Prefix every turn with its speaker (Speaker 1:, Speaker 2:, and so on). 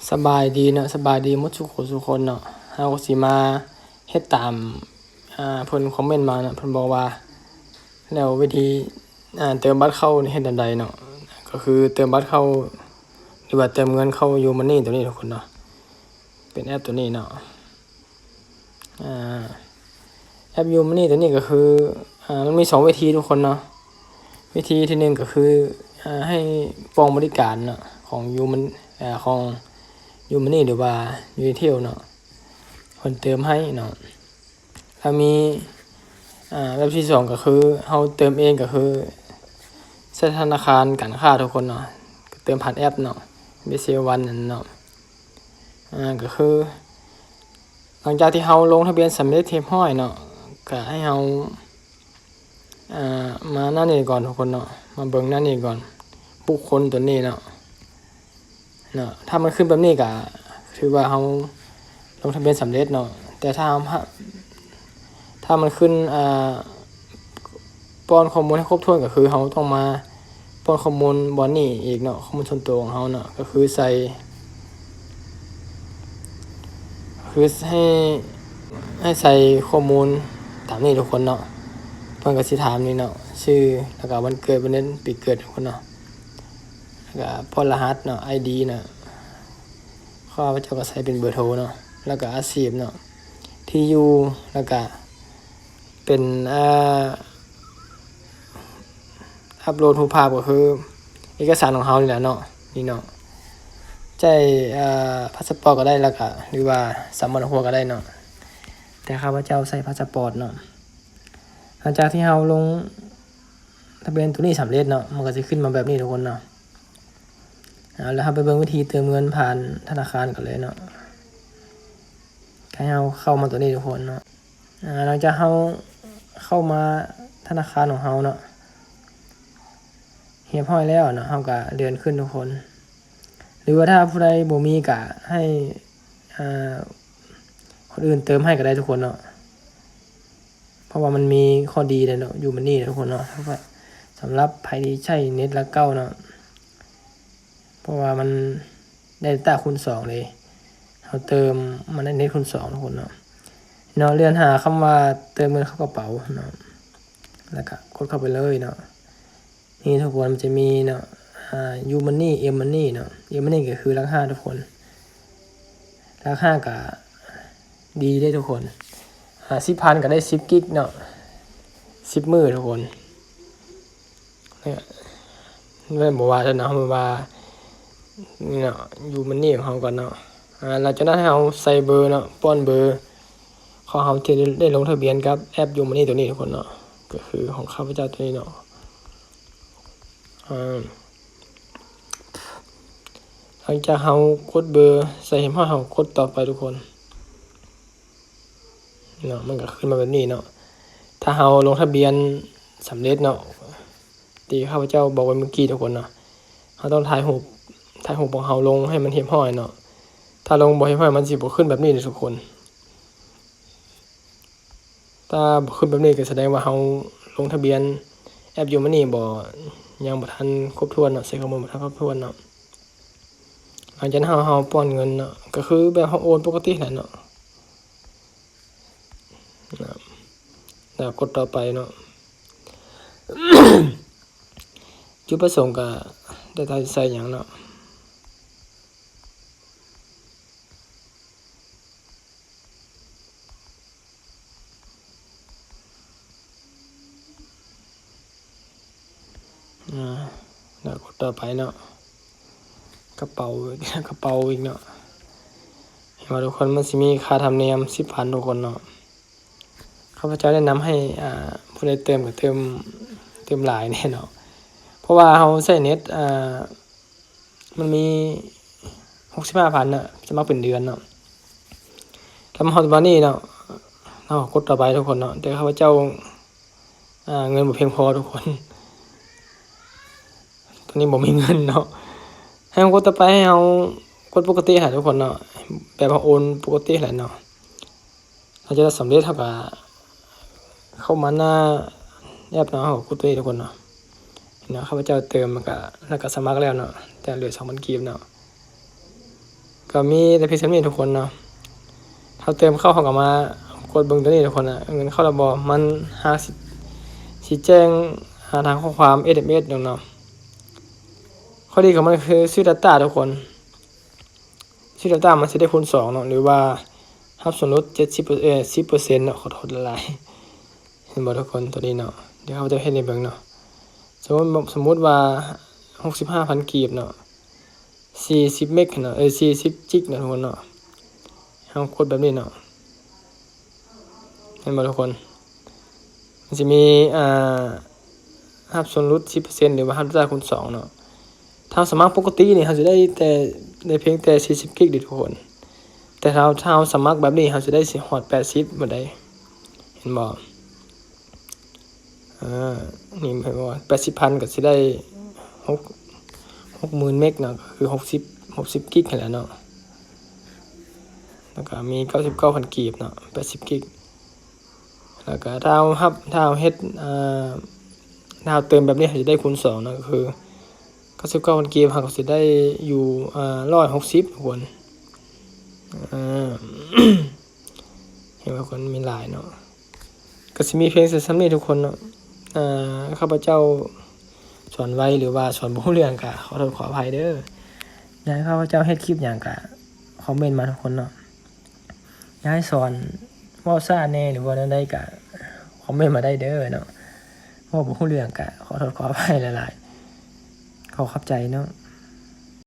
Speaker 1: สบายดีเนาะสบายดีหมดทุกคนเนาะเฮาก็สิมาเฮ็ดตามเพิ่นคอมเมนต์มาเนาะเพิ่นบอกว่าแล้ววิธีเติมบัตรเข้านี่เฮ็ดจั่งใดเนาะก็คือเติมบัตรเข้าหรือว่าเติมเงินเข้า YouMoney ตัวนี้ทุกคนเนาะเป็นแอปตัวนี้เนาะอ่าแอป YouMoney ตัวนี้ก็คือมันมี2วิธีทุกคนเนาะวิธีที่1ก็คือให้ปองบริการเนาะของของ YouMoney หรือว่า Unitel เนาะเพิ่นเติมให้เนาะถ้ามีแบบที่2ก็คือเฮาเติมเองก็คือใช้ธนาคารการค้าทุกคนเนาะเติมผ่านแอปเนาะ BCA1 นั่นเนาะก็คือหลังจากที่เฮาลงทะเบียนสำเร็จเรียบร้อยเนาะก็ให้เฮามาหน้านี้ก่อนทุกคนเนาะมาเบิ่งหน้านี้ก่อนบุคคลตัวนี้เนาะถ้ามันขึ้นแบบนี้ก็ถือว่าเฮาลงทะเบียนสำเร็จเนาะแต่ถ้ามันขึ้นป้อนข้อมูลให้ครบถ้วนก็คือเฮาต้องมาป้อนข้อมูลบ่อนนี้อีกเนาะข้อมูลส่วนตัวของเฮาเนาะก็คือให้ใส่ข้อมูลตามนี้ทุกคนเนาะเพิ่นก็สิถามนี่เนาะชื่อแล้วก็วันเกิดวันเดือนปีเกิดทุกคนเนาะแล้วก็พรหัสเนาะ ID เนาะข้าพเจ้าก็ใส่เป็นเบอร์โทรเนาะแล้วก็อาชีพเนาะที่อยู่แล้วก็เป็นอัปโหลดรูปภาพก็คือเอกสารของเฮานี่แหละเนาะนี่เนาะใจพาสปอร์ตก็ได้แล้วก็หรือว่าสำเนาครัวก็ได้เนาะแต่ข้าพเจ้าใส่พาสปอร์ตเนาะหลังจากที่เฮาลงทะเบียนตัวนี้สำเร็จเนาะมันก็สิขึ้นมาแบบนี้ทุกคนเนาะแล้วเฮาไปเบิ่งวิธีเติมเงินผ่านธนาคารกันเลยเนาะให้เฮาเข้ามาตัวนี้ทุกคนเนาะหลังจากเฮาเข้ามาธนาคารของเฮาเนาะเรียบร้อยแล้วเนาะเฮาก็เลื่อนขึ้นทุกคนหรือว่าถ้าผู้ใดบ่มีก็ให้คนอื่นเติมให้ก็ได้ทุกคนเนาะเพราะว่ามันมีข้อดีเลยเนาะYouMoneyทุกคนเนาะสำหรับใครที่ใช้เน็ตละเก้าเนาะเพราะว่ามันได้ data คูณ2เลยเฮาเติมมันได้เน็ตคูณ2ทุกคนเนาะเลื่อนหาคำว่าเติมเงินเข้ากระเป๋าเนาะแล้วก็กดเข้าไปเลยเนาะนี่ทุกคนมันจะมีเนาะYouMoney M-Money เนาะ M-Money ก็คือราคาทุกคนราคาก็ดีได้ทุกคน10,000ก็ได้10 กิกเนาะ10 มื้อทุกคนเนี่ยเริ่มบ่ว่าแล้วเนาะว่านี่เนาะYouMoneyของเฮาก่อนเนาะหลังจากนั้นให้เฮาใส่เบอร์เนาะป้อนเบอร์ของเฮาที่ได้ลงทะเบียนกับแอป YouMoney ตัวนี้ทุกคนเนาะก็คือของข้าพเจ้าตัวนี้เนาะหลังจากเฮากดเบอร์ใส่ให้เฮากดต่อไปทุกคนเนาะมันก็ขึ้นมาแบบนี้เนาะถ้าเฮาลงทะเบียนสำเร็จเนาะที่ข้าพเจ้าบอกไว้เมื่อกี้ทุกคนเนาะเฮาต้องถ่ายรูปของเฮาลงให้มันเรียบร้อยเนาะถ้าลงบ่เรียบร้อยมันสิบ่ขึ้นแบบนี้ทุกคนถ้าบ่ขึ้นแบบนี้ก็แสดงว่าเฮาลงทะเบียนแอป YouMoney ยังบ่ทันครบถ้วนเนาะใส่ข้อมูลบ่ทันครบถ้วนเนาะหลังจากนั้นเฮาป้อนเงินเนาะก็คือแบบเฮาโอนปกติแหละเนาะแล้วกดต่อไปเนาะ จุดประสงค์ก็ได้ใส่หยังเนาะแล้วกดต่อไปเนาะกระเป๋าอีกเนาะเห็นว่าทุกคนมันสิมีค่าธรรมเนียม 10,000 ทุกคนเนาะข้าพเจ้าแนะนำให้ผู้ใดเติมก็เติมหลายแน่เนาะเพราะว่าเฮาใช้เน็ตมันมี 65,000 น่ะจะมาเป็นเดือนเนาะแล้วมาฮอดวันนี้เนาะเรากดต่อไปทุกคนเนาะแต่ข้าพเจ้าเงินบ่เพียงพอทุกคนตอนนี้บ่มีเงินเนาะให้เฮากดต่อไปให้เฮากดปกติให้ทุกคนเนาะแบบว่าโอนปกติแหละเนาะเราจะได้สำเร็จเฮาก็เข้ามาหน้าแอปเนาะเฮากดตัวนี้ทุกคนเนาะข้าพเจ้าเติมแล้วก็สมัครแล้วเนาะแต่เหลือ 2,000 กีบเนาะ ก็มีแต่เพียงเท่านี้ทุกคนเนาะถ้าเติมเข้าเขาก็มากดเบิ่งตัวนี้ทุกคนเงินเข้าระบบมันสิแจ้งทางข้อความ SMS เนาะข้อดีของมันคือซื้อ data ทุกคนซื้อ data มันสิได้คูณ2เนาะหรือว่ารับส่วนลด10%เนาะขอโทษหลายๆเห็นบ่ทุกคนตัวนี้เนาะเดี๋ยวเขาจะเฮ็ดให้เบิ่งเนาะสมมุติว่า65,000กีบเนาะ40เมกเนาะ40จิกเนาะทุกคนเนาะเฮากดแบบนี้เนาะเห็นบ่ทุกคนมันสิมีรับส่วนลด 10% หรือว่ารับ data คูณ2เนาะถ้าสมัครปกตินี่เขาจะได้เพียงแต่40กิกทุกคนแต่ถ้าสมัครแบบนี้เขาจะได้สิฮอด80บ่ได้เห็นบ่นี่หมายว่า80,000ก็สิได้60,000เมกเนาะก็คือ60กิกนั่นแหละเนาะแล้วก็มี99,000กีบเนาะ80กิกแล้วก็ถ้าเอาเฮ็ดถ้าเอาเติมแบบนี้เขาจะได้คูณ2เนาะก็คือ99,000กีบเขาก็สิได้อยู่160ทุกคนเห็นว่าคนมีหลายเนาะก็สิมีเพียงซ้ำนี้ทุกคนเนาะข้าพเจ้าสอนไว้หรือว่าสอนบ่รู้เรื่องก็ขอโทษขออภัยเด้ออยากให้ข้าพเจ้าเฮ็ดคลิปหยังก็คอมเมนต์มาทุกคนเนาะอยากให้สอนเว้าซ่าแน่หรือว่าแนวใดก็คอมเมนต์มาได้เด้อเนาะเว้าบ่รู้เรื่องก็ขอโทษขออภัยหลายๆขอขอบใจเนาะ